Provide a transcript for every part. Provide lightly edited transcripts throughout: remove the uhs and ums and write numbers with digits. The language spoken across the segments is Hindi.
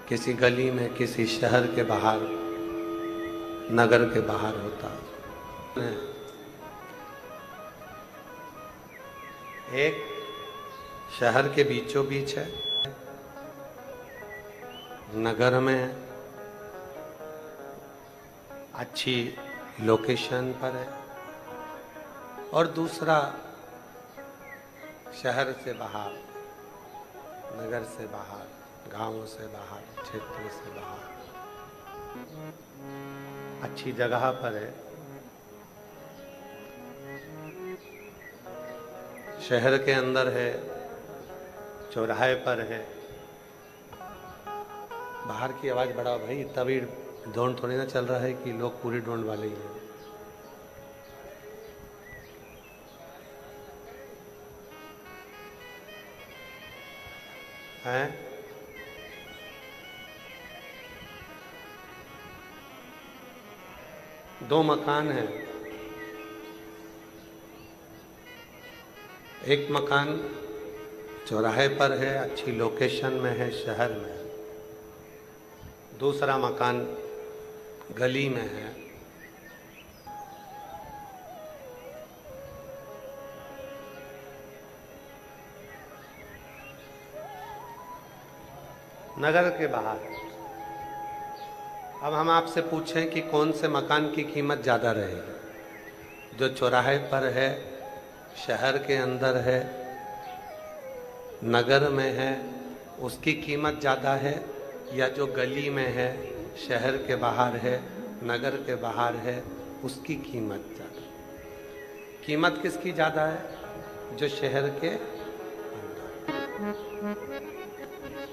किसी गली में, किसी शहर के बाहर, नगर के बाहर होता है। एक शहर के बीचों बीच है, नगर में अच्छी लोकेशन पर है, और दूसरा शहर से बाहर, नगर से बाहर, गांव से बाहर, क्षेत्र से बाहर अच्छी जगह पर है। शहर के अंदर है, चौराहे पर है। बाहर की आवाज बढ़ाओ भाई, तभी ढोंड थोड़ी ना चल रहा है कि लोग पूरी ढोंड वाले ही हैं। हैं? दो मकान हैं। एक मकान चौराहे पर है, अच्छी लोकेशन में है, शहर में है। दूसरा मकान गली में है। नगर के बाहर। अब हम आपसे पूछें कि कौन से मकान की कीमत ज़्यादा रहेगी? जो चौराहे पर है, शहर के अंदर है, नगर में है, उसकी कीमत ज़्यादा है, या जो गली में है, शहर के बाहर है, नगर के बाहर है, उसकी कीमत ज़्यादा? कीमत किसकी ज़्यादा है? जो शहर के अंदर,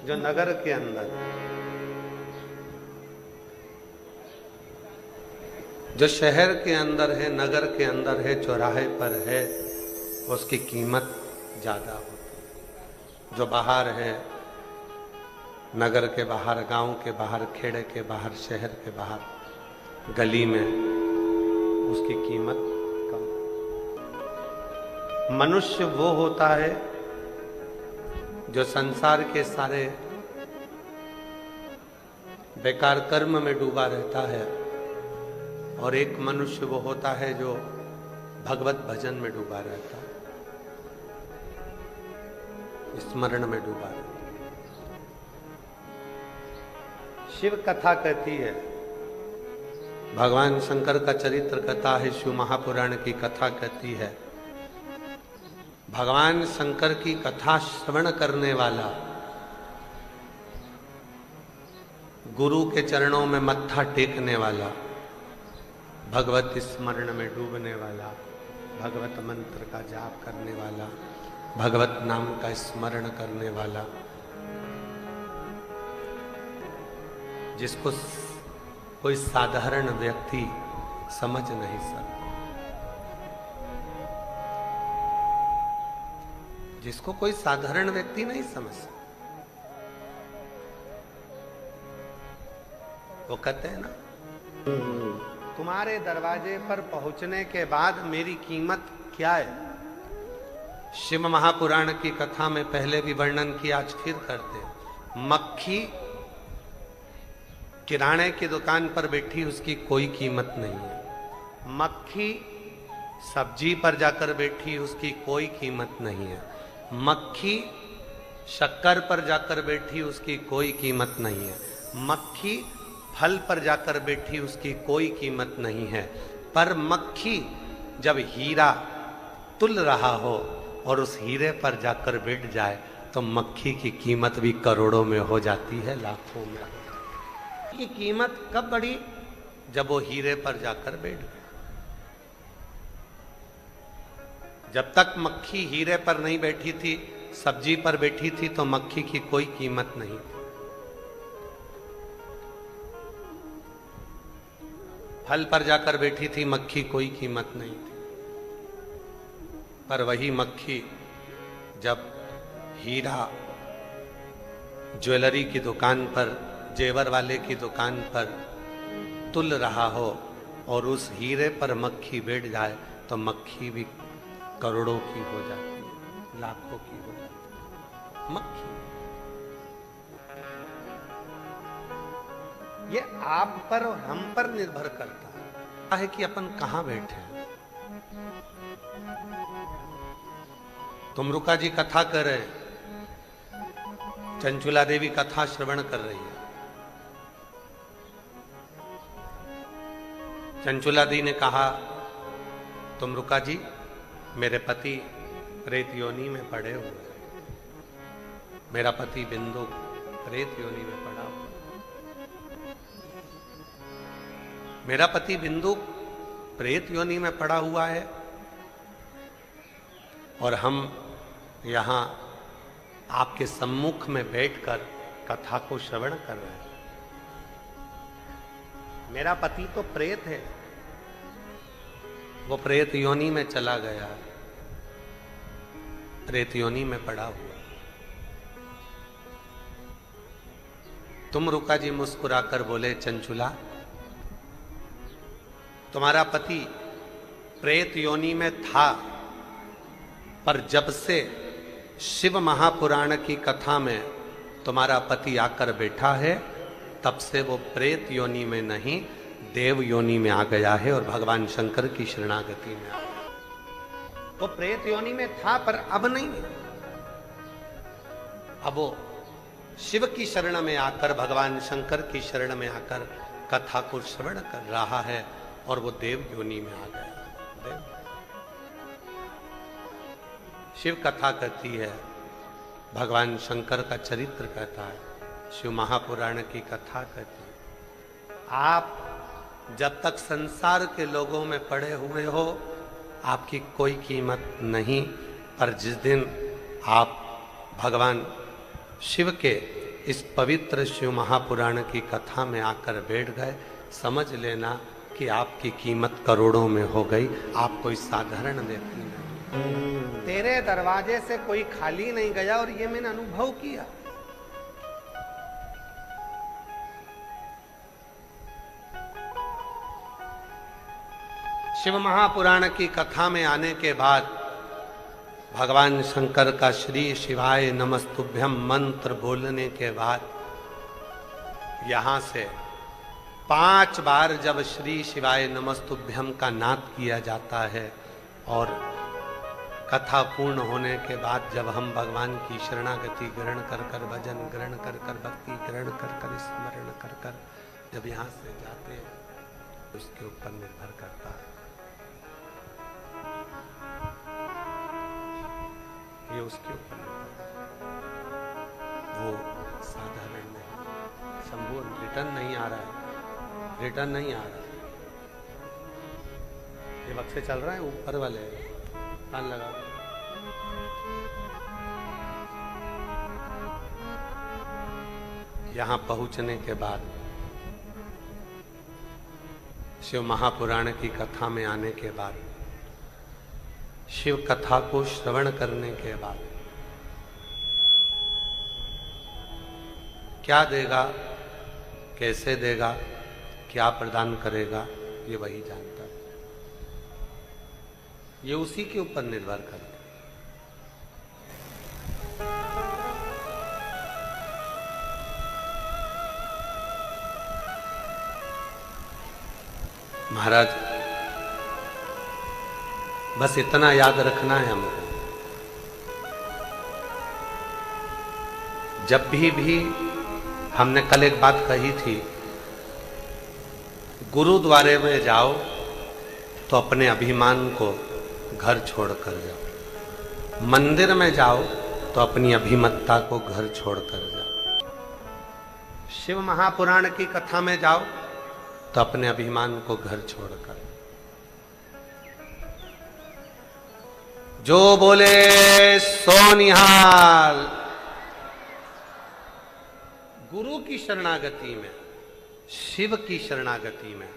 जो नगर के अंदर, जो शहर के अंदर है, नगर के अंदर है, चौराहे पर है, उसकी कीमत ज़्यादा होती है। जो बाहर है, नगर के बाहर, गांव के बाहर, खेड़े के बाहर, शहर के बाहर, गली में, उसकी कीमत कम। मनुष्य वो होता है जो संसार के सारे बेकार कर्म में डूबा रहता है, और एक मनुष्य वो होता है जो भगवत भजन में डूबा रहता है, स्मरण में डूबा रहता है। शिव कथा कहती है, भगवान शंकर का चरित्र कथा है, शिव महापुराण की कथा कहती है, भगवान शंकर की कथा श्रवण करने वाला, गुरु के चरणों में मत्था टेकने वाला, भगवत स्मरण में डूबने वाला, भगवत मंत्र का जाप करने वाला, भगवत नाम का स्मरण करने वाला, जिसको कोई साधारण व्यक्ति समझ नहीं सकता, जिसको कोई साधारण व्यक्ति नहीं समझ सकता। वो कहते हैं ना, तुम्हारे दरवाजे पर पहुंचने के बाद मेरी कीमत क्या है? शिव महापुराण की कथा में पहले भी वर्णन किया, आज फिर करते। मक्खी किराने की दुकान पर बैठी, उसकी कोई कीमत नहीं है। मक्खी सब्जी पर जाकर बैठी, उसकी कोई कीमत नहीं है। मक्खी शक्कर पर जाकर बैठी, उसकी कोई कीमत नहीं है। मक्खी फल पर जाकर बैठी, उसकी कोई कीमत नहीं है। पर मक्खी जब हीरा तुल रहा हो और उस हीरे पर जाकर बैठ जाए, तो मक्खी की कीमत भी करोड़ों में हो जाती है, लाखों में। की कीमत कब बढ़ी? जब वो हीरे पर जाकर बैठ गए। जब तक मक्खी हीरे पर नहीं बैठी थी, सब्जी पर बैठी थी, तो मक्खी की कोई कीमत नहीं थी। फल पर जाकर बैठी थी, मक्खी कोई कीमत नहीं थी। पर वही मक्खी जब हीरा ज्वेलरी की दुकान पर, जेवर वाले की दुकान पर तुल रहा हो और उस हीरे पर मक्खी बैठ जाए, तो मक्खी भी करोड़ों की हो जाती है, लाखों की हो जाती है। मक्खी ये आप पर और हम पर निर्भर करता है कि अपन कहां बैठे हैं। तुमरुका जी कथा कर रहे हैं, चंचुला देवी कथा श्रवण कर रही है। चंचुला दी ने कहा, तुमरुका जी, मेरे पति प्रेत योनि में पड़े हुए हैं। मेरा पति बिंदु प्रेत योनि में पड़ा हुआ। मेरा पति बिंदु प्रेत योनि में पड़ा हुआ है और हम यहां आपके सम्मुख में बैठकर कथा को श्रवण कर रहे हैं। मेरा पति तो प्रेत है, वो प्रेत योनि में चला गया, प्रेत योनि में पड़ा हुआ। तुमरुका जी मुस्कुराकर बोले, चंचुला, तुम्हारा पति प्रेत योनि में था, पर जब से शिव महापुराण की कथा में तुम्हारा पति आकर बैठा है, तब से वो प्रेत योनि में नहीं, देव योनि में आ गया है और भगवान शंकर की शरणागति में आ गया। वो प्रेत योनि में था पर अब नहीं है। अब वो शिव की शरण में आकर, भगवान शंकर की शरण में आकर कथा को श्रवण कर रहा है और वो देव योनि में आ गया। शिव कथा कहती है, भगवान शंकर का चरित्र कहता है, शिव महापुराण की कथा कहती है। आप जब तक संसार के लोगों में पड़े हुए हो, आपकी कोई कीमत नहीं, पर जिस दिन आप भगवान शिव के इस पवित्र शिव महापुराण की कथा में आकर बैठ गए, समझ लेना कि आपकी कीमत करोड़ों में हो गई। आप कोई साधारण व्यक्ति नहीं, तेरे दरवाजे से कोई खाली नहीं गया, और ये मैंने अनुभव किया। शिव महापुराण की कथा में आने के बाद भगवान शंकर का श्री शिवाय नमस्तुभ्यम मंत्र बोलने के बाद यहां से 5 बार जब श्री शिवाय नमस्तुभ्यम का नाद किया जाता है और कथा पूर्ण होने के बाद जब हम भगवान की शरणागति ग्रहण कर कर, भजन ग्रहण कर कर, भक्ति ग्रहण कर कर, स्मरण कर कर जब यहां से जाते हैं, उसके ऊपर निर्भर करता है। ये उसके ऊपर वो साधारण नहीं, संपूर्ण रिटर्न नहीं आ रहा है, रिटर्न नहीं आ रहा है। ये वक्त से चल रहा है, ऊपर वाले कान लगा। यहां पहुंचने के बाद, शिव महापुराण की कथा में आने के बाद, शिव कथा को श्रवण करने के बाद क्या देगा, कैसे देगा, क्या प्रदान करेगा, ये वही जानता है। ये उसी के ऊपर निर्भर करता है। महाराज, बस इतना याद रखना है हमको, जब भी हमने कल एक बात कही थी, गुरुद्वारे में जाओ तो अपने अभिमान को घर छोड़कर जाओ, मंदिर में जाओ तो अपनी अभिमत्ता को घर छोड़कर जाओ, शिव महापुराण की कथा में जाओ तो अपने अभिमान को घर छोड़कर। जो बोले सो निहाल। गुरु की शरणागति में, शिव की शरणागति में,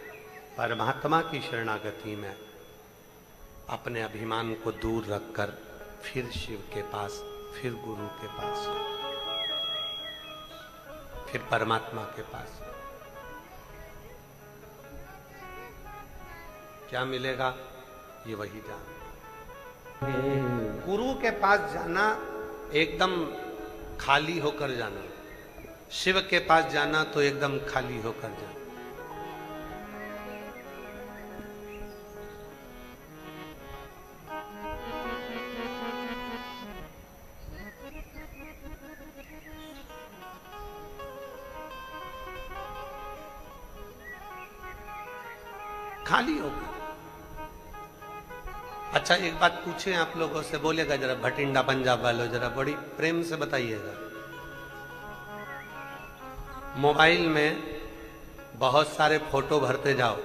परमात्मा की शरणागति में अपने अभिमान को दूर रखकर फिर शिव के पास, फिर गुरु के पास, फिर परमात्मा के पास क्या मिलेगा, ये वही जान। गुरु के पास जाना एकदम खाली होकर जाना, शिव के पास जाना तो एकदम खाली होकर जाना। खाली होगा। अच्छा एक बात पूछे आप लोगों से, बोलेगा जरा भटिंडा पंजाब वालों, जरा बड़ी प्रेम से बताइएगा। मोबाइल में बहुत सारे फोटो भरते जाओ,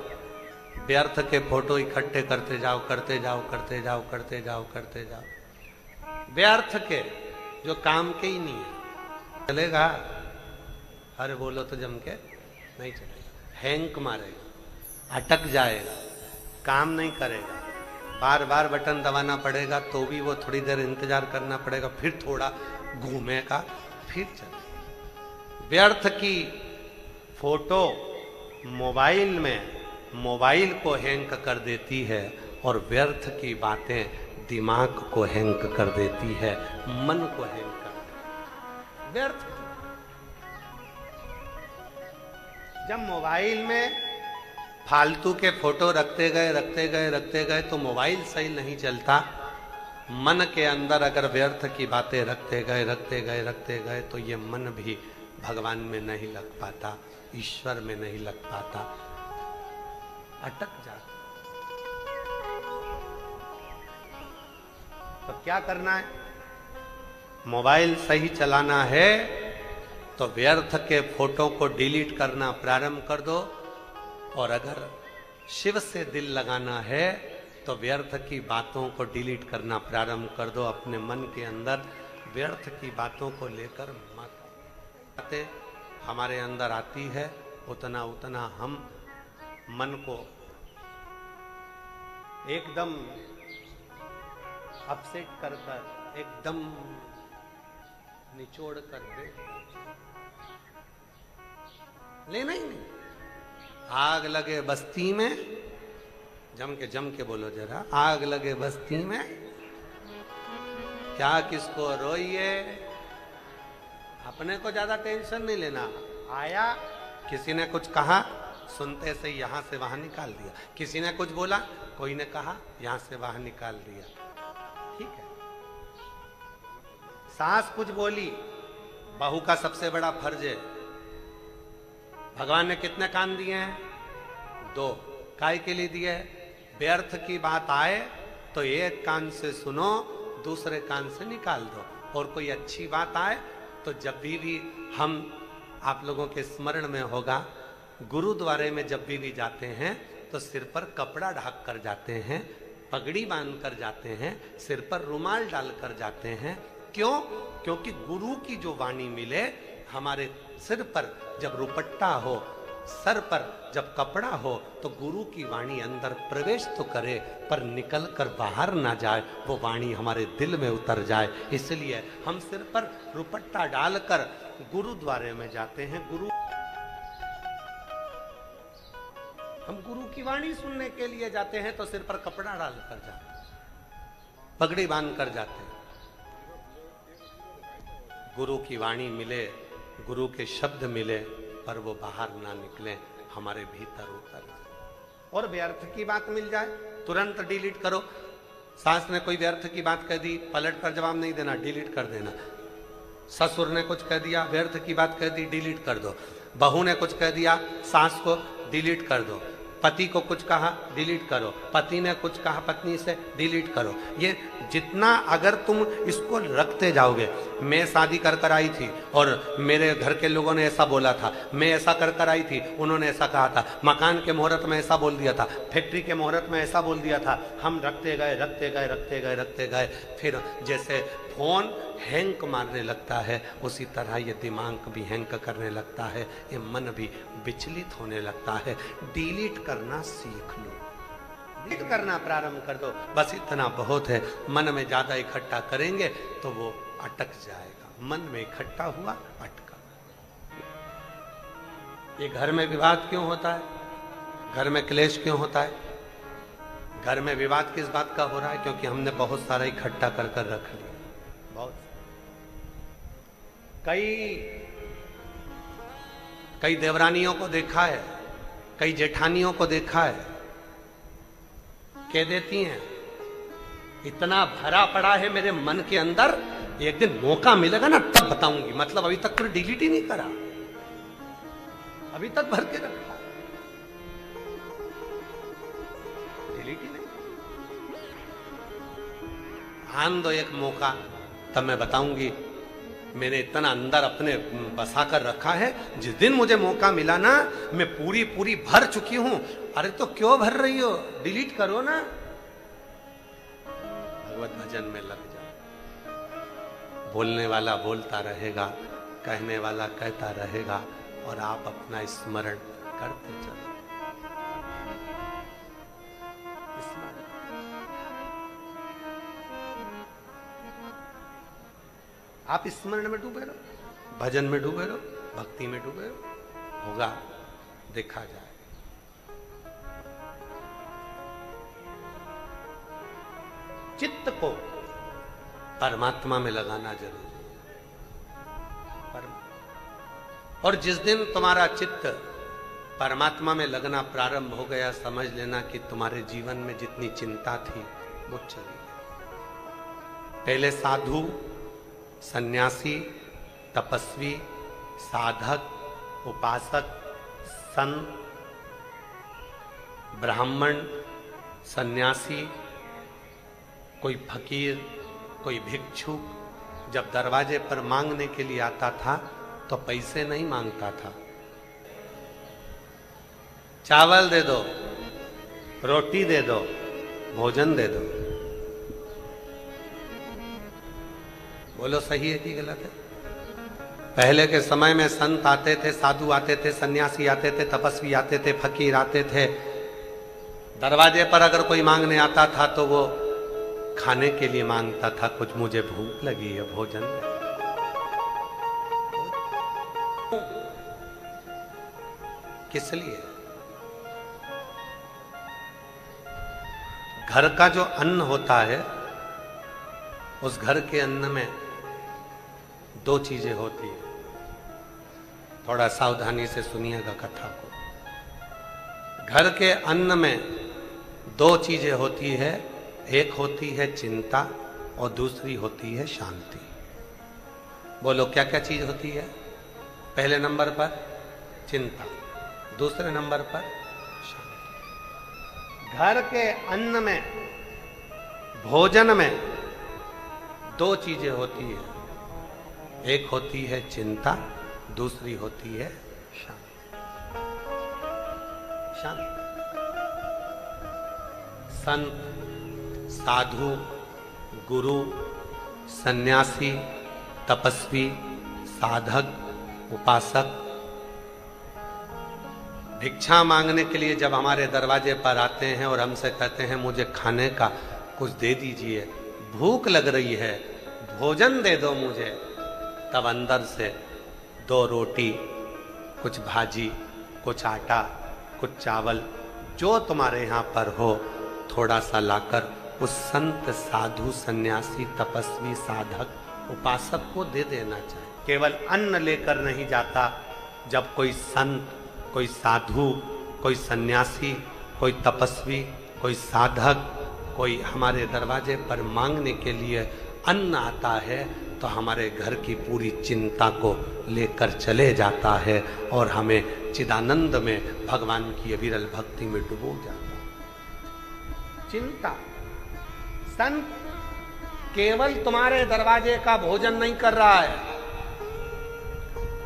व्यर्थ के फोटो इकट्ठे करते जाओ, करते जाओ, करते जाओ, करते जाओ, करते जाओ, व्यर्थ के जो काम के ही नहीं है। चलेगा? अरे बोलो तो जम के नहीं चलेगा, हैंग मारेगा, अटक जाएगा, काम नहीं करेगा, बार बार बटन दबाना पड़ेगा, तो भी वो थोड़ी देर इंतजार करना पड़ेगा, फिर थोड़ा घूमेगा, फिर चलेगा। व्यर्थ की फोटो मोबाइल में मोबाइल को हैंग कर देती है, और व्यर्थ की बातें दिमाग को हैंग कर देती है, मन को हैंग कर देती है। व्यर्थ जब मोबाइल में फालतू के फोटो रखते गए रखते गए रखते गए तो मोबाइल सही नहीं चलता। मन के अंदर अगर व्यर्थ की बातें रखते गए रखते गए रखते गए तो ये मन भी भगवान में नहीं लग पाता, ईश्वर में नहीं लग पाता, अटक जाता। तो क्या करना है? मोबाइल सही चलाना है तो व्यर्थ के फोटो को डिलीट करना प्रारंभ कर दो, और अगर शिव से दिल लगाना है तो व्यर्थ की बातों को डिलीट करना प्रारंभ कर दो। अपने मन के अंदर व्यर्थ की बातों को लेकर मत। बातें हमारे अंदर आती है, उतना उतना हम मन को एकदम अपसेट कर कर, एकदम निचोड़ कर दे, लेना ही नहीं। आग लगे बस्ती में, जम के बोलो जरा, आग लगे बस्ती में क्या किसको रोइए। अपने को ज्यादा टेंशन नहीं लेना। आया, किसी ने कुछ कहा, सुनते से यहां से वहां निकाल दिया। किसी ने कुछ बोला, कोई ने कहा, यहां से वहां निकाल दिया। ठीक है। सास कुछ बोली, बहू का सबसे बड़ा फर्ज है। भगवान ने कितने कान दिए हैं? 2। काय के लिए दिए? व्यर्थ की बात आए तो एक कान से सुनो, दूसरे कान से निकाल दो। और कोई अच्छी बात आए तो जब भी हम आप लोगों के स्मरण में होगा, गुरुद्वारे में जब भी जाते हैं तो सिर पर कपड़ा ढक कर जाते हैं, पगड़ी बांध कर जाते हैं, सिर पर रुमाल डाल कर जाते हैं। क्यों? क्योंकि गुरु की जो वाणी मिले, हमारे सिर पर जब रुपट्टा हो, सर पर जब कपड़ा हो, तो गुरु की वाणी अंदर प्रवेश तो करे पर निकल कर बाहर ना जाए, वो वाणी हमारे दिल में उतर जाए। इसलिए हम सिर पर रुपट्टा डालकर गुरुद्वारे में जाते हैं। हम गुरु की वाणी सुनने के लिए जाते हैं तो सिर पर कपड़ा डालकर जाते हैं, पगड़ी बांध कर जाते हैं। गुरु की वाणी मिले, गुरु के शब्द मिले, पर वो बाहर ना निकले, हमारे भीतर उतर जाए। और व्यर्थ की बात मिल जाए, तुरंत डिलीट करो। सास ने कोई व्यर्थ की बात कह दी, पलट कर जवाब नहीं देना, डिलीट कर देना। ससुर ने कुछ कह दिया, व्यर्थ की बात कह दी, डिलीट कर दो। बहू ने कुछ कह दिया, सास को डिलीट कर दो। पति को कुछ कहा, डिलीट करो। पति ने कुछ कहा पत्नी से, डिलीट करो। ये जितना अगर तुम इसको रखते जाओगे, मैं शादी कर कर आई थी और मेरे घर के लोगों ने ऐसा बोला था, मैं ऐसा कर कर आई थी, उन्होंने ऐसा कहा था, मकान के मुहूर्त में ऐसा बोल दिया था, फैक्ट्री के मुहूर्त में ऐसा बोल दिया था, हम रखते गए रखते गए रखते गए रखते गए, फिर जैसे फोन हैंग मारने लगता है, उसी तरह ये दिमाग भी हैंग करने लगता है, ये मन भी विचलित होने लगता है। डिलीट करना सीख लो, डिलीट करना प्रारंभ कर दो। बस इतना बहुत है। मन में ज्यादा इकट्ठा करेंगे तो वो अटक जाएगा। मन में इकट्ठा हुआ, अटका। ये घर में विवाद क्यों होता है? घर में क्लेश क्यों होता है? घर में विवाद किस बात का हो रहा है? क्योंकि हमने बहुत सारा इकट्ठा कर कर रख लिया। बहुत कई कई देवरानियों को देखा है, कई जेठानियों को देखा है, कह देती हैं इतना भरा पड़ा है मेरे मन के अंदर, एक दिन मौका मिलेगा ना तब बताऊंगी। मतलब अभी तक पूरी डिलीट ही नहीं करा, अभी तक भर के रखा, डिलीट ही नहीं। आन दो एक मौका, तब मैं बताऊंगी। मैंने इतना अंदर अपने बसा कर रखा है, जिस दिन मुझे मौका मिला ना, मैं पूरी पूरी भर चुकी हूं। अरे तो क्यों भर रही हो, डिलीट करो ना। भगवत भजन में लग जाओ। बोलने वाला बोलता रहेगा, कहने वाला कहता रहेगा, और आप अपना स्मरण करते चलो। आप स्मरण में डूबे रहो, भजन में डूबे रहो, भक्ति में डूबे रहो, होगा, देखा जाए। चित्त को परमात्मा में लगाना जरूरी है। और जिस दिन तुम्हारा चित्त परमात्मा में लगना प्रारंभ हो गया, समझ लेना कि तुम्हारे जीवन में जितनी चिंता थी वो चली गई। पहले साधु, सन्यासी, तपस्वी, साधक, उपासक, संत, ब्राह्मण, सन्यासी, कोई फकीर, कोई भिक्षुक, जब दरवाजे पर मांगने के लिए आता था तो पैसे नहीं मांगता था। चावल दे दो, रोटी दे दो, भोजन दे दो। बोलो सही है कि गलत है? पहले के समय में संत आते थे, साधु आते थे, सन्यासी आते थे, तपस्वी आते थे, फकीर आते थे। दरवाजे पर अगर कोई मांगने आता था तो वो खाने के लिए मांगता था, कुछ मुझे भूख लगी है, भोजन दे। किस लिए? घर का जो अन्न होता है, उस घर के अन्न में दो चीजें होती है। थोड़ा सावधानी से सुनिएगा कथा को। घर के अन्न में दो चीजें होती है, एक होती है चिंता और दूसरी होती है शांति। बोलो क्या क्या चीज होती है? पहले नंबर पर चिंता, दूसरे नंबर पर शांति। घर के अन्न में, भोजन में दो चीजें होती है, एक होती है चिंता, दूसरी होती है शांति। शांति। संत, साधु, गुरु, सन्यासी, तपस्वी, साधक, उपासक भिक्षा मांगने के लिए जब हमारे दरवाजे पर आते हैं और हमसे कहते हैं मुझे खाने का कुछ दे दीजिए, भूख लग रही है, भोजन दे दो मुझे, तब अंदर से दो रोटी, कुछ भाजी, कुछ आटा, कुछ चावल, जो तुम्हारे यहाँ पर हो, थोड़ा सा लाकर उस संत, साधु, सन्यासी, तपस्वी, साधक, उपासक को दे देना चाहिए। केवल अन्न लेकर नहीं जाता। जब कोई संत, कोई साधु, कोई सन्यासी, कोई तपस्वी, कोई साधक, कोई हमारे दरवाजे पर मांगने के लिए अन्न आता है तो हमारे घर की पूरी चिंता को लेकर चले जाता है और हमें चिदानंद में, भगवान की अविरल भक्ति में डुबो जाता है। चिंता। संत केवल तुम्हारे दरवाजे का भोजन नहीं कर रहा है,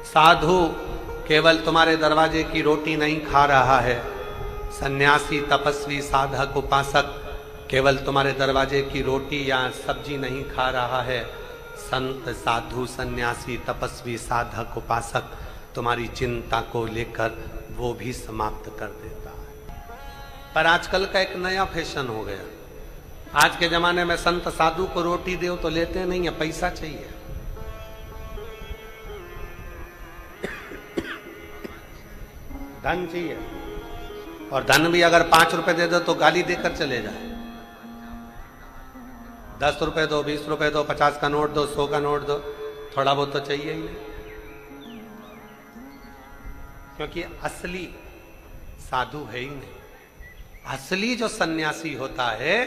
साधु केवल तुम्हारे दरवाजे की रोटी नहीं खा रहा है, सन्यासी, तपस्वी, साधक, उपासक केवल तुम्हारे दरवाजे की रोटी या सब्जी नहीं खा रहा है। संत, साधु, सन्यासी, तपस्वी, साधक, उपासक तुम्हारी चिंता को लेकर वो भी समाप्त कर देता है। पर आजकल का एक नया फैशन हो गया। आज के जमाने में संत साधु को रोटी दो तो लेते नहीं है, पैसा चाहिए। धन चाहिए, और धन भी अगर 5 रुपए दे दो तो गाली देकर चले जाए। 10 रुपए दो, 20 रुपए दो, 50 का नोट दो, 100 का नोट दो, थोड़ा बहुत तो चाहिए ही नहीं। क्योंकि असली साधु है ही नहीं। असली जो सन्यासी होता है,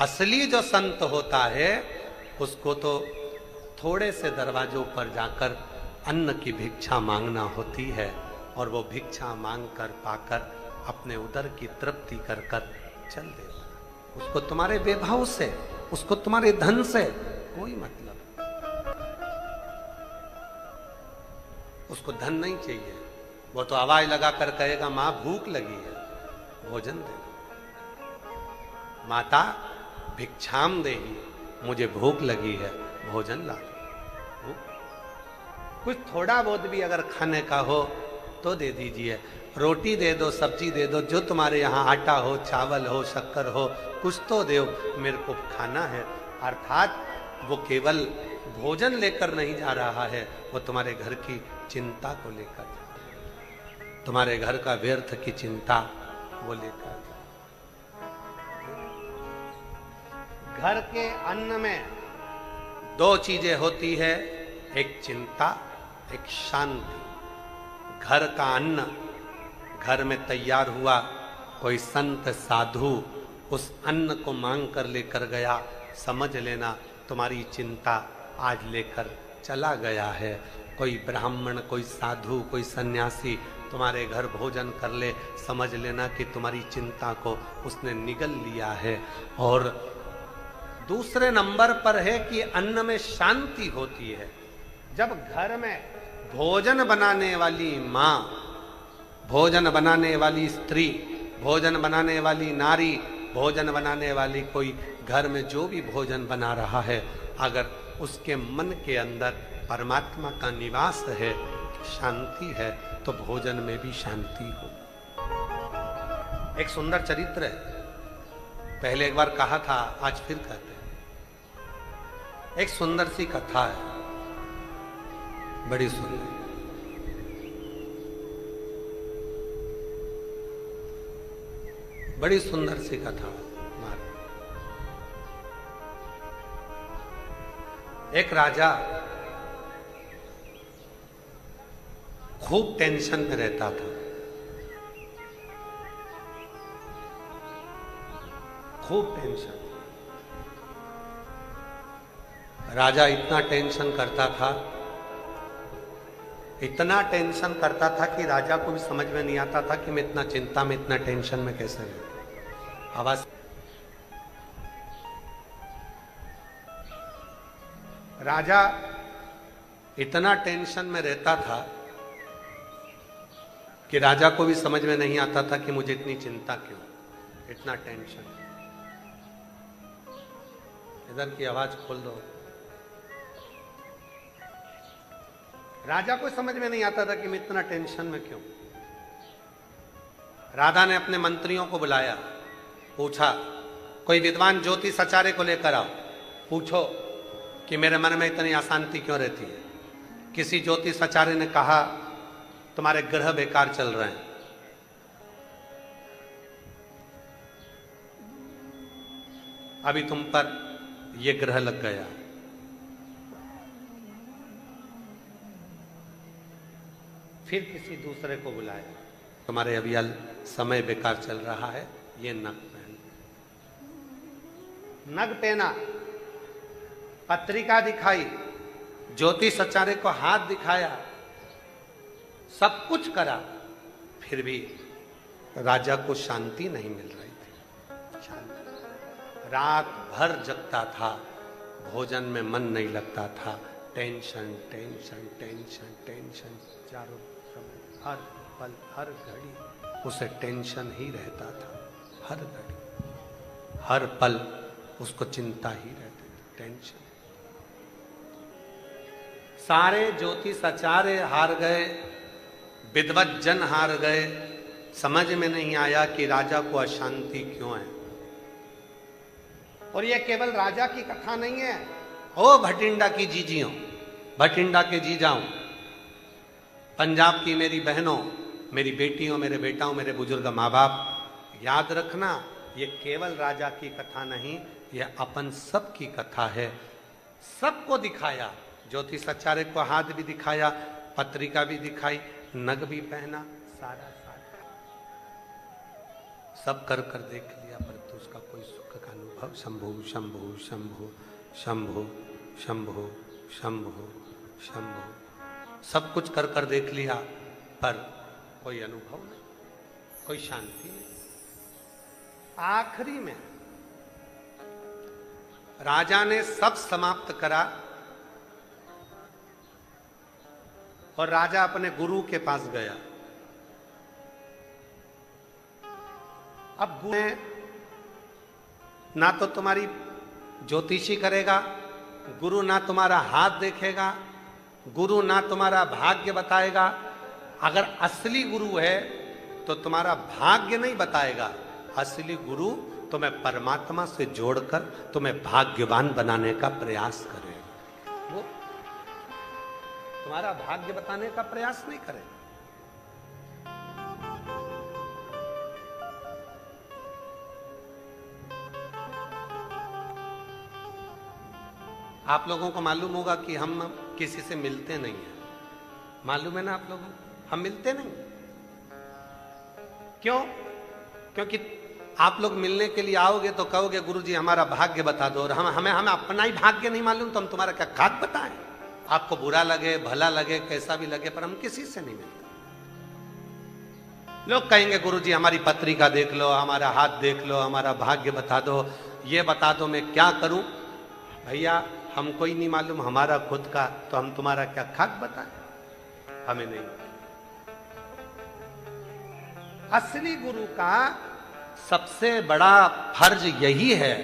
असली जो संत होता है, उसको तो थोड़े से दरवाजों पर जाकर अन्न की भिक्षा मांगना होती है, और वो भिक्षा मांग कर पाकर अपने उदर की तृप्ति कर कर चल देगा। उसको तुम्हारे वैभव से, उसको तुम्हारे धन से कोई मतलब, उसको धन नहीं चाहिए। वो तो आवाज लगा कर कहेगा मां भूख लगी है, भोजन दे। माता भिक्षाम देही, मुझे भूख लगी है, भोजन ला दो। कुछ थोड़ा बहुत भी अगर खाने का हो तो दे दीजिए, रोटी दे दो, सब्जी दे दो, जो तुम्हारे यहाँ आटा हो, चावल हो, शक्कर हो, कुछ तो दो, मेरे को खाना है। अर्थात वो केवल भोजन लेकर नहीं जा रहा है, वो तुम्हारे घर की चिंता को लेकर जा रहा है, तुम्हारे घर का व्यर्थ की चिंता वो लेकर। घर के अन्न में दो चीजें होती है, एक चिंता, एक शांति। घर का अन्न घर में तैयार हुआ, कोई संत साधु उस अन्न को मांग कर लेकर गया, समझ लेना तुम्हारी चिंता आज लेकर चला गया है। कोई ब्राह्मण, कोई साधु, कोई सन्यासी तुम्हारे घर भोजन कर ले, समझ लेना कि तुम्हारी चिंता को उसने निगल लिया है। और दूसरे नंबर पर है कि अन्न में शांति होती है। जब घर में भोजन बनाने वाली माँ, भोजन बनाने वाली स्त्री, भोजन बनाने वाली नारी, भोजन बनाने वाली कोई घर में जो भी भोजन बना रहा है, अगर उसके मन के अंदर परमात्मा का निवास है, शांति है, तो भोजन में भी शांति हो। एक सुंदर चरित्र है, पहले एक बार कहा था, आज फिर कहते हैं। एक सुंदर सी कथा है, बड़ी सुंदर, बड़ी सुंदर सी कथा। एक राजा खूब टेंशन में रहता था, खूब टेंशन। राजा इतना टेंशन करता था, इतना टेंशन करता था कि राजा को भी समझ में नहीं आता था कि मैं इतना चिंता में, इतना टेंशन में कैसे रहूं। आवाज, राजा इतना टेंशन में रहता था कि राजा को भी समझ में नहीं आता था कि मुझे इतनी चिंता क्यों, इतना टेंशन। इधर की आवाज खोल दो। राजा को समझ में नहीं आता था कि मैं इतना टेंशन में क्यों। राजा ने अपने मंत्रियों को बुलाया, पूछा कोई विद्वान ज्योतिष आचार्य को लेकर आओ, पूछो कि मेरे मन में इतनी अशांति क्यों रहती है। किसी ज्योतिष आचार्य ने कहा तुम्हारे ग्रह बेकार चल रहे हैं। अभी तुम पर यह ग्रह लग गया। फिर किसी दूसरे को बुलाया, तुम्हारे अभी समय बेकार चल रहा है, ये नग पहन। नग पहना, पत्रिका दिखाई, ज्योतिष आचार्य को हाथ दिखाया, सब कुछ करा, फिर भी राजा को शांति नहीं मिल रही थी। शांति। रात भर जगता था, भोजन में मन नहीं लगता था, टेंशन टेंशन टेंशन टेंशन, चारों समय, हर पल हर घड़ी उसे टेंशन ही रहता था। हर घड़ी हर पल उसको चिंता ही रहती थी, टेंशन। सारे ज्योतिष आचार्य हार गए, विद्वत जन हार गए, समझ में नहीं आया कि राजा को अशांति क्यों है। और यह केवल राजा की कथा नहीं है। ओ भटिंडा की जीजियों, भटिंडा के जीजाओं, पंजाब की मेरी बहनों, मेरी बेटियों, मेरे बेटाओं, मेरे बुजुर्ग माँ बाप, याद रखना ये केवल राजा की कथा नहीं, यह अपन सब की कथा है। सबको दिखाया, ज्योतिष आचार्य को हाथ भी दिखाया, पत्रिका भी दिखाई, नग भी पहना, सारा सब कर कर देख लिया, परंतु उसका कोई सुख का अनुभव। शंभु शंभु शंभु शंभु शंभु शंभु शंभु, सब कुछ कर कर देख लिया, पर कोई अनुभव नहीं, कोई शांति नहीं। आखिरी में राजा ने सब समाप्त करा और राजा अपने गुरु के पास गया। अब गुरु ने ना तो तुम्हारी ज्योतिषी करेगा, गुरु ना तुम्हारा हाथ देखेगा, गुरु ना तुम्हारा भाग्य बताएगा। अगर असली गुरु है तो तुम्हारा भाग्य नहीं बताएगा, असली गुरु तुम्हें परमात्मा से जोड़कर तुम्हें भाग्यवान बनाने का प्रयास करेगा। वो तुम्हारा भाग्य बताने का प्रयास नहीं करेगा। आप लोगों को मालूम होगा कि हम किसी से मिलते नहीं हैं, मालूम है ना आप लोगों को, हम मिलते नहीं। क्यों? क्योंकि आप लोग मिलने के लिए आओगे तो कहोगे गुरुजी हमारा भाग्य बता दो, और हमें अपना ही भाग्य नहीं मालूम तो हम तुम्हारा क्या खाक बताएं। आपको बुरा लगे भला लगे कैसा भी लगे, पर हम किसी से नहीं मिलते। लोग कहेंगे गुरुजी हमारी पत्रिका देख लो, हमारा हाथ देख लो, हमारा भाग्य बता दो, ये बता दो मैं क्या करूं। भैया हमको ही नहीं मालूम हमारा खुद का, तो हम तुम्हारा क्या खाक बताएं, हमें नहीं। असली गुरु का सबसे बड़ा फर्ज यही है,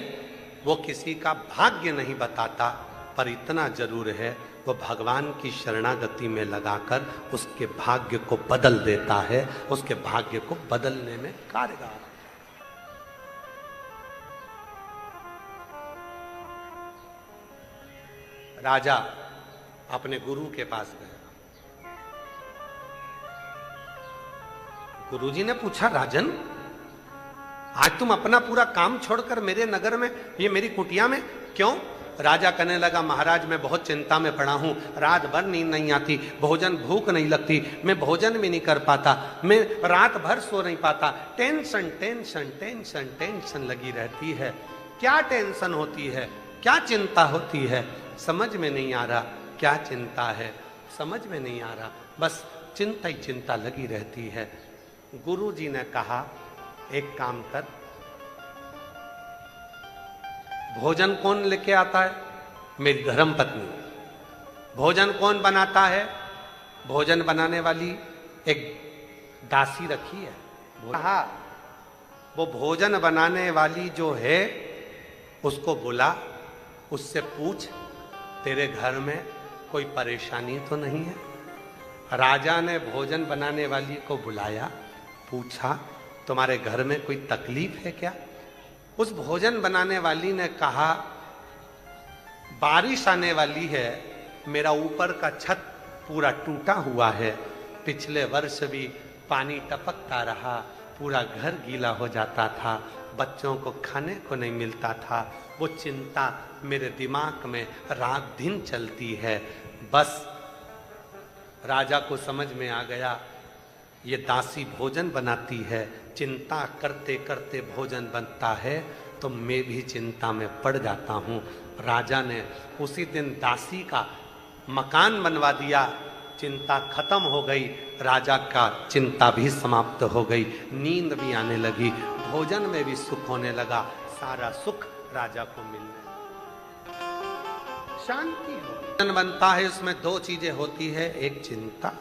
वो किसी का भाग्य नहीं बताता, पर इतना जरूर है वो भगवान की शरणागति में लगाकर उसके भाग्य को बदल देता है, उसके भाग्य को बदलने में कारगर। राजा अपने गुरु के पास गया। गुरुजी ने पूछा राजन आज तुम अपना पूरा काम छोड़कर मेरे नगर में, ये मेरी कुटिया में क्यों? राजा कहने लगा महाराज मैं बहुत चिंता में पड़ा हूं, रात भर नींद नहीं आती, भोजन भूख नहीं लगती, मैं भोजन भी नहीं कर पाता, मैं रात भर सो नहीं पाता, टेंशन टेंशन टेंशन टेंशन लगी रहती है। क्या टेंशन होती है, क्या चिंता होती है, समझ में नहीं आ रहा। क्या चिंता है समझ में नहीं आ रहा, बस चिंता ही चिंता लगी रहती है। गुरु जी ने कहा एक काम कर, भोजन कौन लेके आता है? मेरी धर्म पत्नी। भोजन कौन बनाता है? भोजन बनाने वाली एक दासी रखी है। कहा वो भोजन बनाने वाली जो है उसको बुला, उससे पूछ तेरे घर में कोई परेशानी तो नहीं है। राजा ने भोजन बनाने वाली को बुलाया, पूछा तुम्हारे घर में कोई तकलीफ है क्या? उस भोजन बनाने वाली ने कहा बारिश आने वाली है, मेरा ऊपर का छत पूरा टूटा हुआ है, पिछले वर्ष भी पानी टपकता रहा, पूरा घर गीला हो जाता था, बच्चों को खाने को नहीं मिलता था, वो चिंता मेरे दिमाग में रात दिन चलती है। बस राजा को समझ में आ गया ये दासी भोजन बनाती है, चिंता करते करते भोजन बनता है तो मैं भी चिंता में पड़ जाता हूँ। राजा ने उसी दिन दासी का मकान बनवा दिया, चिंता खत्म हो गई, राजा का चिंता भी समाप्त हो गई, नींद भी आने लगी, भोजन में भी सुख होने लगा, सारा सुख राजा को मिलने लगा, शांति हो। भोजन बनता है उसमें दो चीजें होती है, एक चिंता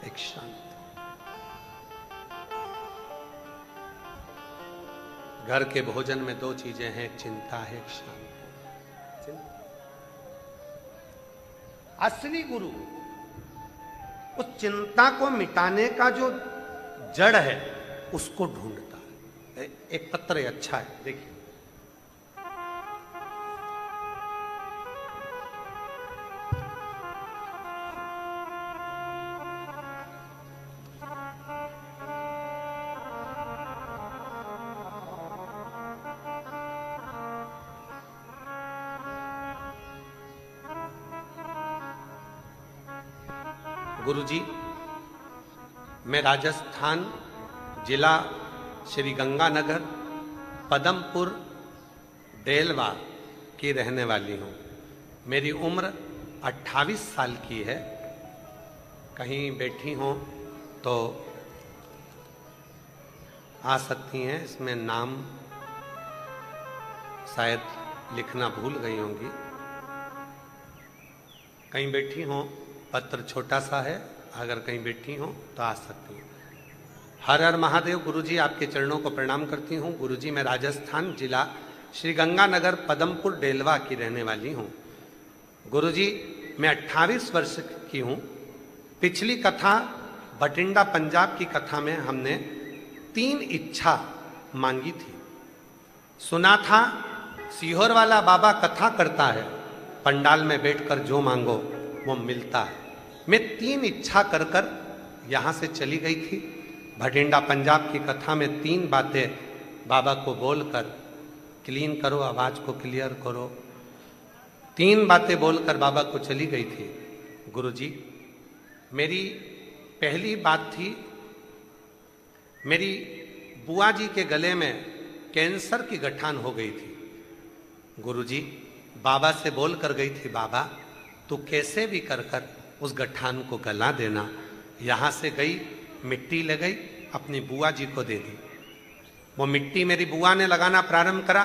एक शांति। घर के भोजन में दो चीजें हैं, एक चिंता है एक शांति। असली गुरु उस चिंता को मिटाने का जो जड़ है उसको ढूंढता है। एक पत्र अच्छा है, देखिए गुरुजी मैं राजस्थान जिला श्री गंगानगर पदमपुर डेलवा की रहने वाली हूँ। मेरी उम्र 28 साल की है। कहीं बैठी हों तो आ सकती हैं। इसमें नाम शायद लिखना भूल गई होंगी। कहीं बैठी हों, पत्र छोटा सा है, अगर कहीं बैठी हों तो आ सकती हैं। हर हर महादेव। गुरुजी आपके चरणों को प्रणाम करती हूँ। गुरुजी मैं राजस्थान जिला श्री गंगानगर पदमपुर डेलवा की रहने वाली हूँ। गुरुजी मैं 28 वर्ष की हूँ। पिछली कथा बठिंडा पंजाब की कथा में हमने 3 इच्छा मांगी थी। सुना था सीहोर वाला बाबा कथा करता है, पंडाल में बैठकर जो मांगो वो मिलता है। मैं 3 इच्छा कर कर यहाँ से चली गई थी। भटिंडा पंजाब की कथा में 3 बातें बाबा को बोलकर, क्लीन करो, आवाज को क्लियर करो, 3 बातें बोलकर बाबा को चली गई थी। गुरुजी मेरी पहली बात थी, मेरी बुआ जी के गले में कैंसर की गठान हो गई थी। गुरुजी बाबा से बोल कर गई थी, बाबा तू कैसे भी कर कर उस गठान को गला देना। यहाँ से गई, मिट्टी ले गई, अपनी बुआ जी को दे दी। वो मिट्टी मेरी बुआ ने लगाना प्रारंभ करा।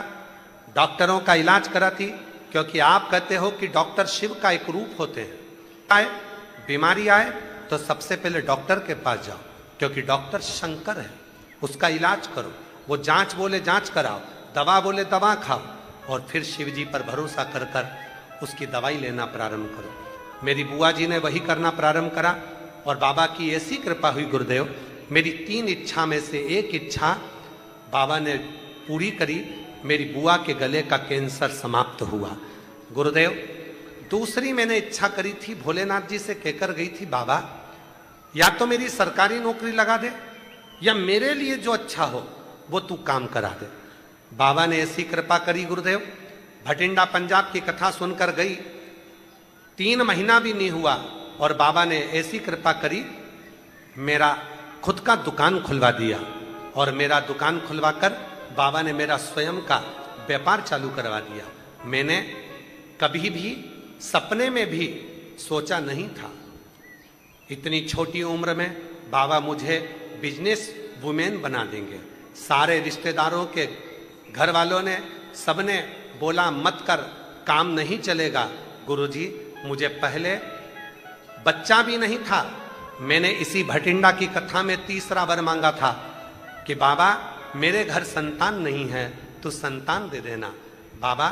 डॉक्टरों का इलाज करा थी, क्योंकि आप कहते हो कि डॉक्टर शिव का एक रूप होते हैं। आए बीमारी आए तो सबसे पहले डॉक्टर के पास जाओ, क्योंकि डॉक्टर शंकर है, उसका इलाज करो। वो जांच बोले जांच कराओ, दवा बोले दवा खाओ, और फिर शिव जी पर भरोसा कर कर उसकी दवाई लेना प्रारंभ करो। मेरी बुआ जी ने वही करना प्रारंभ करा, और बाबा की ऐसी कृपा हुई गुरुदेव, मेरी 3 इच्छा में से 1 इच्छा बाबा ने पूरी करी। मेरी बुआ के गले का कैंसर समाप्त हुआ। गुरुदेव दूसरी मैंने इच्छा करी थी, भोलेनाथ जी से कहकर गई थी, बाबा या तो मेरी सरकारी नौकरी लगा दे, या मेरे लिए जो अच्छा हो वो तू काम करा दे। बाबा ने ऐसी कृपा करी गुरुदेव, भटिंडा पंजाब की कथा सुनकर गई, 3 महीना भी नहीं हुआ और बाबा ने ऐसी कृपा करी, मेरा खुद का दुकान खुलवा दिया। और मेरा दुकान खुलवा कर बाबा ने मेरा स्वयं का व्यापार चालू करवा दिया। मैंने कभी भी सपने में भी सोचा नहीं था, इतनी छोटी उम्र में बाबा मुझे बिजनेस वुमेन बना देंगे। सारे रिश्तेदारों के घर वालों ने, सबने बोला मत कर, काम नहीं चलेगा। गुरुजी मुझे पहले बच्चा भी नहीं था। मैंने इसी भटिंडा की कथा में 3रा वर मांगा था कि बाबा मेरे घर संतान नहीं है, तो संतान दे देना। बाबा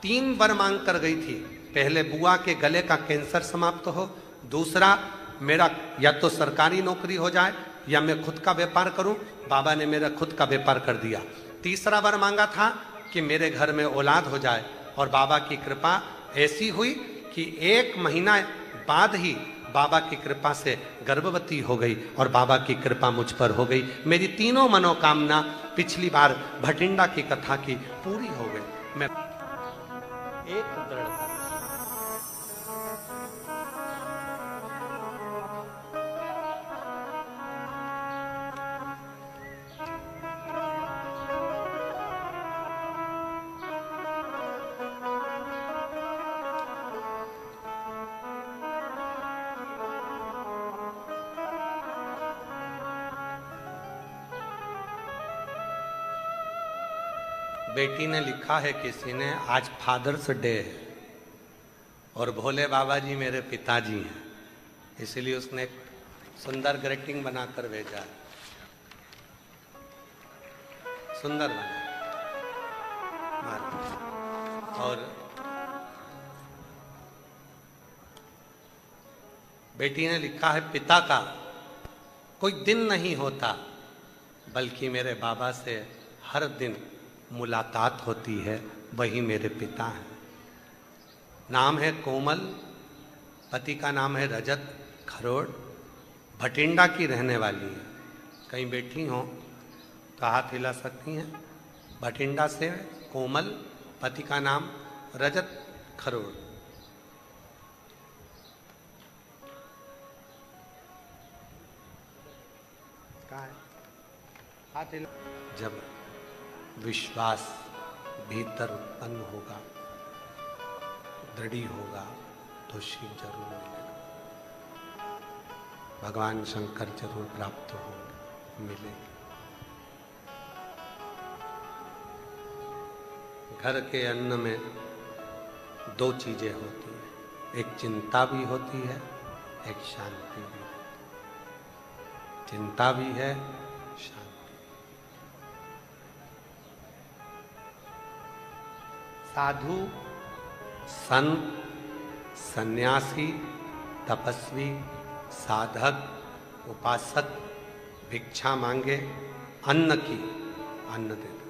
3 वर मांग कर गई थी। पहले बुआ के गले का कैंसर समाप्त हो, दूसरा मेरा या तो सरकारी नौकरी हो जाए या मैं खुद का व्यापार करूं। बाबा ने मेरा खुद का व्यापार कर दिया। 3रा वर मांगा था कि मेरे घर में औलाद हो जाए, और बाबा की कृपा ऐसी हुई कि 1 महीना बाद ही बाबा की कृपा से गर्भवती हो गई, और बाबा की कृपा मुझ पर हो गई। मेरी 3 मनोकामना पिछली बार भटिंडा की कथा की पूरी हो गई। मैं एक दृढ़ता, बेटी ने लिखा है किसी ने, आज फादर्स डे है और भोले बाबा जी मेरे पिताजी हैं, इसलिए उसने एक सुंदर ग्रीटिंग बनाकर भेजा है। सुंदर बना। और बेटी ने लिखा है, पिता का कोई दिन नहीं होता, बल्कि मेरे बाबा से हर दिन मुलाकात होती है, वही मेरे पिता हैं। नाम है कोमल, पति का नाम है रजत खरोड़, भटिंडा की रहने वाली है। कहीं बैठी हो तो हाथ हिला सकती हैं। भटिंडा से कोमल, पति का नाम रजत खरोड़। कहाँ है? हाथ हिला। जब विश्वास भीतर उत्पन्न होगा, दृढ़ होगा, तो शिव जरूर मिलेगा, भगवान शंकर जरूर प्राप्त होंगे, मिलेंगे। घर के अन्न में दो चीजें होती हैं, एक चिंता भी होती है, एक शांति भी होती है। चिंता भी है, शांति। साधु, संत, सन्यासी, तपस्वी, साधक, उपासक भिक्षा मांगे, अन्न की, अन्न दे दो।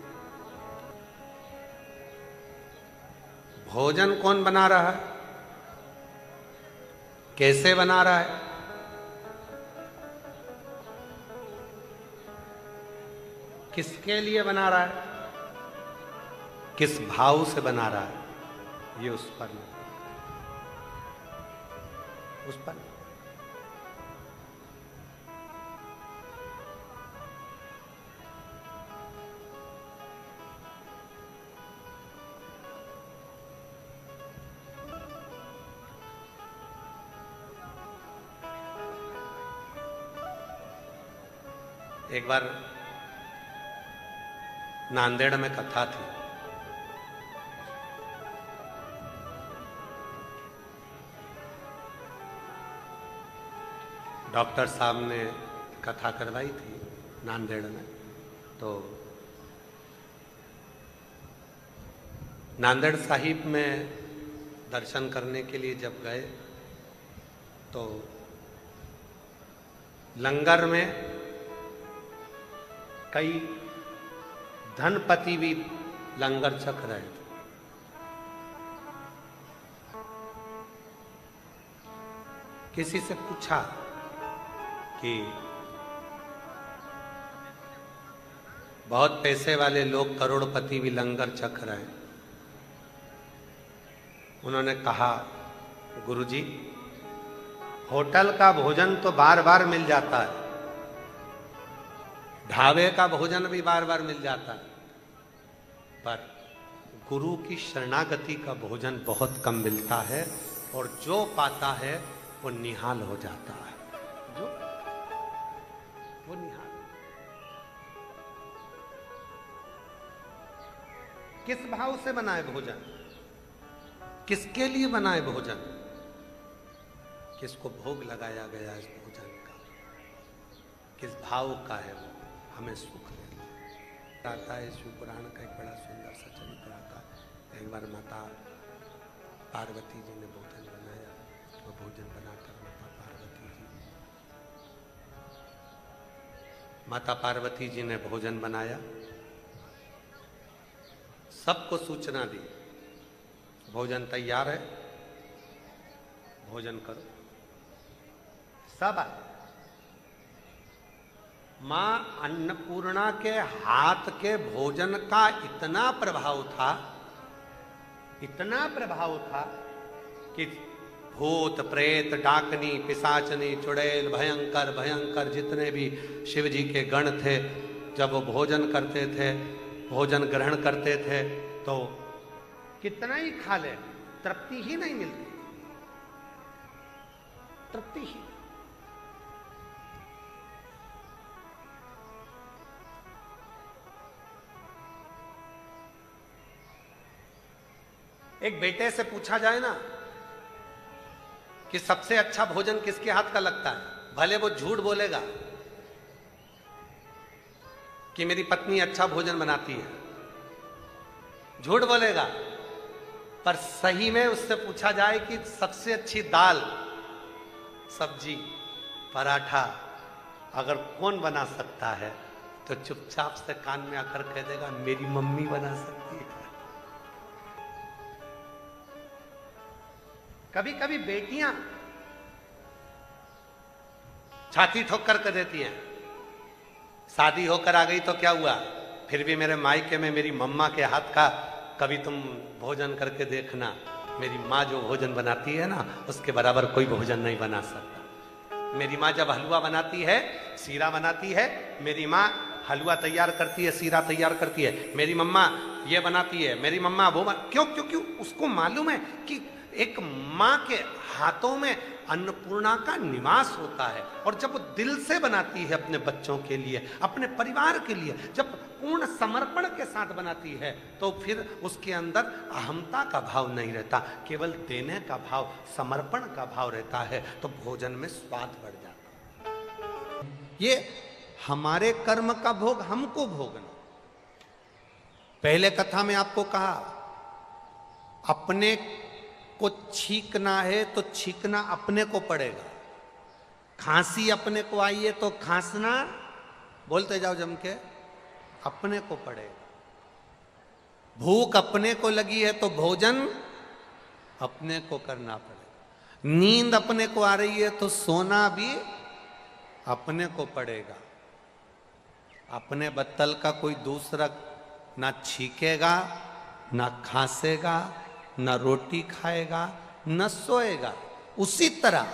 भोजन कौन बना रहा है, कैसे बना रहा है, किसके लिए बना रहा है, किस भाव से बना रहा है, ये उस पर नहीं, उस पर नहीं। एक बार नांदेड़ में कथा थी। डॉक्टर साहब ने कथा करवाई थी नांदेड़ में। तो नांदेड़ साहिब में दर्शन करने के लिए जब गए तो लंगर में कई धनपति भी लंगर छक रहे थे। किसी से पूछा कि बहुत पैसे वाले लोग करोड़पति भी लंगर छक रहे हैं। उन्होंने कहा, गुरुजी, होटल का भोजन तो बार बार मिल जाता है, ढाबे का भोजन भी बार बार मिल जाता है, पर गुरु की शरणागति का भोजन बहुत कम मिलता है और जो पाता है वो निहाल हो जाता है। जो वो निहाल। किस भाव से बनाए भोजन, किसके लिए बनाए भोजन, किसको भोग लगाया गया इस भोजन का, किस भाव का है वो, हमें सुख देता आता है। शिव पुराण का एक बड़ा सुंदर सा चरित्र आता है। एक बार माता पार्वती जी ने भोजन बनाया, वो भोजन बनाकर माता पार्वती जी ने भोजन बनाया, सबको सूचना दी, भोजन तैयार है, भोजन करो। सब आए। मां अन्नपूर्णा के हाथ के भोजन का इतना प्रभाव था, इतना प्रभाव था कि भूत प्रेत डाकनी पिशाचनी चुड़ैल भयंकर भयंकर जितने भी शिव जी के गण थे, जब वो भोजन करते थे, भोजन ग्रहण करते थे, तो कितना ही खा ले तृप्ति ही नहीं मिलती, तृप्ति ही। एक बेटे से पूछा जाए ना कि सबसे अच्छा भोजन किसके हाथ का लगता है, भले वो झूठ बोलेगा कि मेरी पत्नी अच्छा भोजन बनाती है, झूठ बोलेगा, पर सही में उससे पूछा जाए कि सबसे अच्छी दाल सब्जी पराठा अगर कौन बना सकता है, तो चुपचाप से कान में आकर कह देगा मेरी मम्मी बना सकती है। कभी कभी बेटियां छाती ठोक कर देती हैं, शादी होकर आ गई तो क्या हुआ, फिर भी मेरे मायके में मेरी मम्मा के हाथ का कभी तुम भोजन करके देखना, मेरी माँ जो भोजन बनाती है ना उसके बराबर कोई भोजन नहीं बना सकता। मेरी माँ जब हलवा बनाती है, सीरा बनाती है, मेरी माँ हलवा तैयार करती है, सीरा तैयार करती है, मेरी मम्मा ये बनाती है, मेरी मम्मा वो क्यों क्यों क्यों? उसको मालूम है कि एक माँ के हाथों में अन्नपूर्णा का निवास होता है। और जब वो दिल से बनाती है अपने बच्चों के लिए, अपने परिवार के लिए, जब पूर्ण समर्पण के साथ बनाती है, तो फिर उसके अंदर अहमता का भाव नहीं रहता, केवल देने का भाव, समर्पण का भाव रहता है, तो भोजन में स्वाद बढ़ जाता है। ये हमारे कर्म का भोग हमको भोगना। पहले कथा में आपको कहा, अपने को छींकना है तो छींकना अपने को पड़ेगा। खांसी अपने को आई है तो खांसना, बोलते जाओ जम के, अपने को पड़ेगा। भूख अपने को लगी है तो भोजन अपने को करना पड़ेगा। नींद अपने को आ रही है तो सोना भी अपने को पड़ेगा। अपने बत्तल का कोई दूसरा ना छींकेगा, ना खांसेगा, न रोटी खाएगा, न सोएगा। उसी तरह